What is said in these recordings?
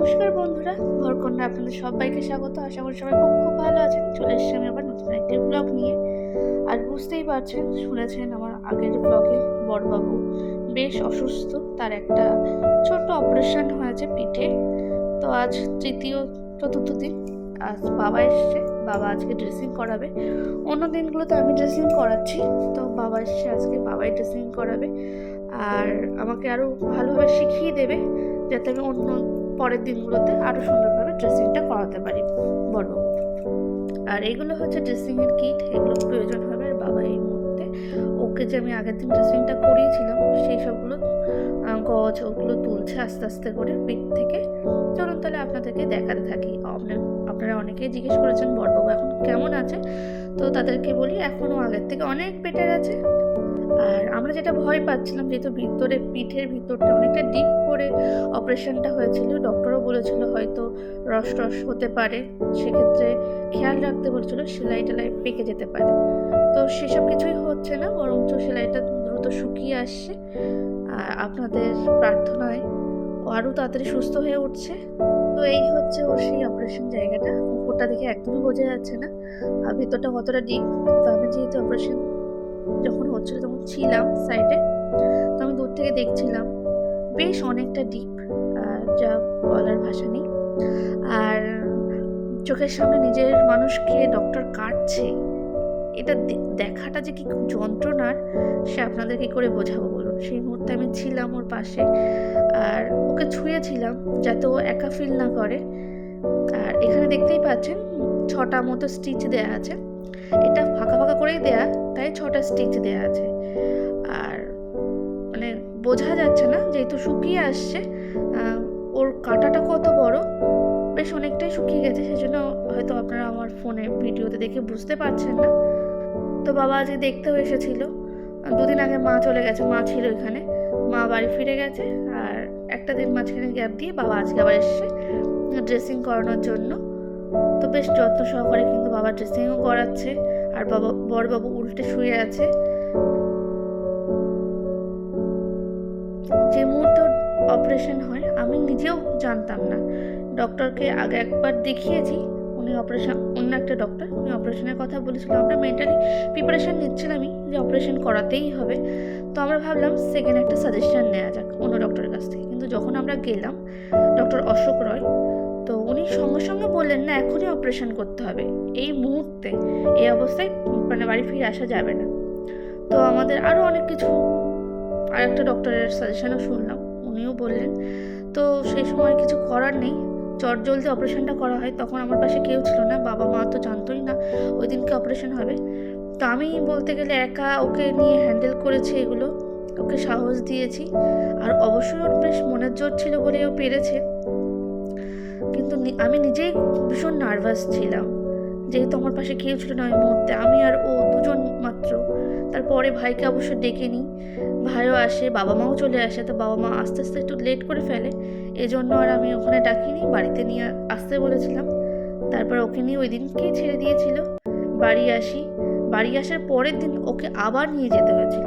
নমস্কার বন্ধুরা, ভরকন্যা আপনাদের সবাইকে স্বাগত। আশা করি সবাই খুব খুব ভালো আছেন। চলে এসেছি আমি আবার নতুন একটি ব্লগ নিয়ে। আর বুঝতেই পারছেন, শুনেছেন আমার আগের ব্লগে বড়বাবু বেশ অসুস্থ। তার একটা ছোট্ট অপারেশন হয়েছে পিঠে। তো আজ তৃতীয় চতুর্থ দিন। আজ বাবা এসছে, বাবা আজকে ড্রেসিং করাবে। অন্য দিনগুলোতে আমি ড্রেসিং করাচ্ছি, তো বাবা এসছে আজকে, বাবাই ড্রেসিং করাবে আর আমাকে আরও ভালোভাবে শিখিয়ে দেবে, যাতে আমি অন্য পরের দিনগুলোতে আরও সুন্দরভাবে ড্রেসিংটা করাতে পারি বড়। আর এগুলো হচ্ছে ড্রেসিংয়ের কিট, এগুলো প্রয়োজন হবে। আর বাবা এই মুহূর্তে ওকে যে আমি আগের দিন ড্রেসিংটা করিয়েছিলাম সেই সবগুলো গজ ওগুলো তুলছে আস্তে আস্তে করে পিঠ থেকে। চলুন তাহলে আপনাদেরকে দেখাতে থাকি। আপনারা অনেকেই জিজ্ঞেস করেছেন বড়বাবু এখন কেমন আছে, তো তাদেরকে বলি এখনও আগের থেকে অনেক বেটার আছে। আর আমরা যেটা ভয় পাচ্ছিলাম, যেহেতু ভিতরে পিঠের ভিতরটা অনেকটা ডিপ করে অপারেশনটা হয়েছিল, ডক্টরও বলেছিল হয়তো রস টস হতে পারে, সেক্ষেত্রে খেয়াল রাখতে বলেছিল সেলাই টেলাই পেকে যেতে পারে। তো সেসব কিছুই হচ্ছে না, বরঞ্চ সেলাইটা দ্রুত শুকিয়ে আসছে। আর আপনাদের প্রার্থনায় ও আরও তাড়াতাড়ি সুস্থ হয়ে উঠছে। তো এই হচ্ছে ওর সেই অপারেশন জায়গাটা। উপরটা দেখে একদমই বোঝা যাচ্ছে না আর ভিতরটা কতটা ডিপ। তো আমি যেহেতু অপারেশন যখন হচ্ছিল তখন ছিলাম সাইডে, তো আমি দূর থেকে দেখছিলাম বেশ অনেকটা ডিপ, যা বলার ভাষা নেই। আর চোখের সামনে নিজের মানুষকে ডক্টর কাটছে, এটা দেখাটা যে কি খুব যন্ত্রণার, সে আপনাদের কি করে বোঝাবো বলুন। সেই মুহূর্তে আমি ছিলাম ওর পাশে আর ওকে ছুঁয়েছিলাম যাতে ও একা ফিল না করে। আর এখানে দেখতেই পাচ্ছেন 6টা মতো স্টিচ দেয়া আছে, এটা ফাঁকা ফাঁকা করেই দেয়া, তাই 6টা স্টিচ দেয়া আছে। আর মানে বোঝা যাচ্ছে না, যেহেতু শুকিয়ে আসছে, ওর কাঁটাটা কত বড়, বেশ অনেকটাই শুকিয়ে গেছে, সেজন্য হয়তো আপনারা আমার ফোনে ভিডিওতে দেখে বুঝতে পারছেন না। তো বাবা আজকে দেখতেও এসেছিল। 2 দিন আগে মা চলে গেছে, মা ছিল এখানে, মা বাড়ি ফিরে গেছে। আর একটা দিন মাঝখানে গ্যাপ দিয়ে বাবা আজকে আবার এসছে ড্রেসিং করানোর জন্য। তো বেশ যত্ন সহকারে কিন্তু বাবা ড্রেসিংও করাচ্ছে। আর বড়বাবু উল্টে শুয়ে আছে। যে মুহূর্তে অপারেশন হয় আমি নিজেও জানতাম না। ডক্টরকে আগে একবার দেখিয়েছি, উনি অন্য একটা ডক্টর, উনি অপারেশনের কথা বলেছিল। আমরা মেন্টালি প্রিপারেশন নিচ্ছিলামই যে অপারেশন করাতেই হবে। তো আমরা ভাবলাম সেকেন্ড একটা সাজেশন নেওয়া যাক অন্য ডক্টরের কাছ থেকে। কিন্তু যখন আমরা গেলাম ডক্টর অশোক রয়, তো উনি সঙ্গে সঙ্গে বললেন না এখনই অপারেশন করতে হবে, এই মুহূর্তে এই অবস্থায় বাড়ি ফিরে আসা যাবে না। তো আমাদের আরও অনেক কিছু, আর একটা ডক্টরের সাজেশনও শুনলাম, উনিও বললেন। তো সেই সময় কিছু করার নেই, চটজলদি অপারেশনটা করা হয়। তখন আমার পাশে কেউ ছিল না, বাবা মা তো জানতোই না ওই দিনকে অপারেশন হবে। তো আমি বলতে গেলে একা ওকে নিয়ে হ্যান্ডেল করেছি এগুলো, ওকে সাহস দিয়েছি। আর অবশ্যই ওর বেশ মনের জোর ছিল বলে ও পেরেছে, কিন্তু আমি নিজেই ভীষণ নার্ভাস ছিলাম, যেহেতু আমার পাশে কেউ ছিল না ওই মুহূর্তে, আমি আর ও দুজন মাত্র। তারপরে ভাইকে অবশ্য ডেকে নিই, ভাইও আসে, বাবা মাও চলে আসে। তো বাবা মা আস্তে আস্তে একটু লেট করে ফেলে, এজন্য আর আমি ওখানে ডাকিনি, বাড়িতে নিয়ে আসতে বলেছিলাম। তারপর ওকে নিয়ে ওই দিনকেই ছেড়ে দিয়েছিল। বাড়ি আসার পরের দিন ওকে আবার নিয়ে যেতে হয়েছিল,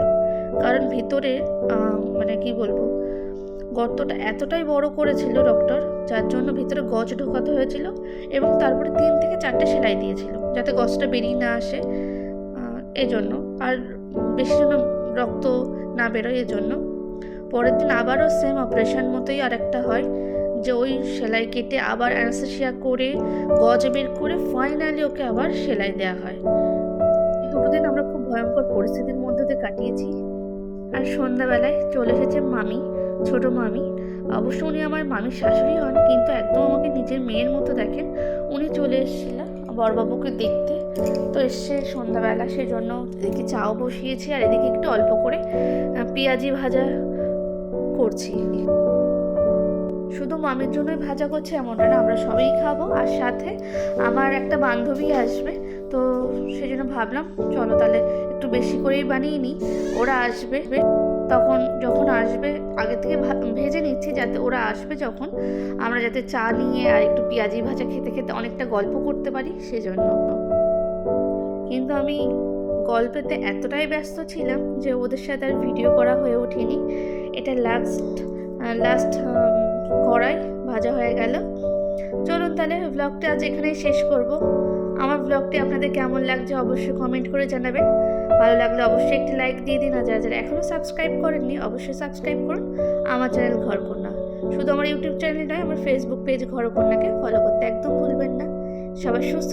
কারণ ভিতরে মানে কি বলবো, গর্তটা এতটাই বড় করেছিল ডক্টর, যার জন্য ভিতরে গজ ঢোকাতে হয়েছিল। এবং তারপরে 3 থেকে 4টে সেলাই দিয়েছিল যাতে গজটা বেরিয়ে না আসে, এজন্য। আর বেশি যেন রক্ত না বেরোয় এজন্য। পরের দিন আবারও সেম অপারেশন মতোই আরেকটা হয়, যে ওই সেলাই কেটে আবার অ্যানেস্থেসিয়া করে গজ বের করে ফাইনালি ওকে আবার সেলাই দেওয়া হয়। 2 দিন আমরা খুব ভয়ঙ্কর পরিস্থিতির মধ্যে দিয়ে কাটিয়েছি। আর সন্ধ্যাবেলায় চলে এসেছে মামি, ছোট মামি। অবশ্য উনি আমার মামির শাশুড়ি হন, কিন্তু একদম আমাকে নিজের মেয়ের মতো দেখেন। উনি চলে এসেছিলেন বড়বাবুকে দেখতে। তো এসছে সন্ধ্যাবেলা, সেজন্য এদিকে চাও বসিয়েছি আর এদিকে একটু অল্প করে পেঁয়াজি ভাজা করছি। শুধু মামির জন্যই ভাজা করছি এমনটা না, আমরা সবাই খাবো। আর সাথে আমার একটা বান্ধবী আসবে, তো সেই জন্য ভাবলাম চলো তাহলে একটু বেশি করেই বানিয়ে নিই। ওরা আসবে, যখন আসবে আগে থেকে ভেজে নিচ্ছি, যাতে ওরা আসবে যখন আমরা যাতে চা নিয়ে আর একটু পেঁয়াজি ভাজা খেতে খেতে অনেকটা গল্প করতে পারি সেজন্য। কিন্তু আমি গল্পেতে এতটাই ব্যস্ত ছিলাম যে ওদের সাথে আর ভিডিও করা হয়ে ওঠেনি। এটা লাস্ট কড়াই ভাজা হয়ে গেল। ব্লগটা আজ এখানেই শেষ করব। আমার ব্লগটি আপনাদের কেমন লাগছে অবশ্যই কমেন্ট করে জানাবেন। ভালো লাগলে অবশ্যই একটি লাইক দিয়ে দিন, আর যারা যারা এখনও সাবস্ক্রাইব করেননি অবশ্যই সাবস্ক্রাইব করুন আমার চ্যানেল ঘরকন্যা। শুধু আমার ইউটিউব চ্যানেল নয়, আমার ফেসবুক পেজ ঘরকন্যাকে ফলো করতে একদম ভুলবেন না। সবাই সুস্থ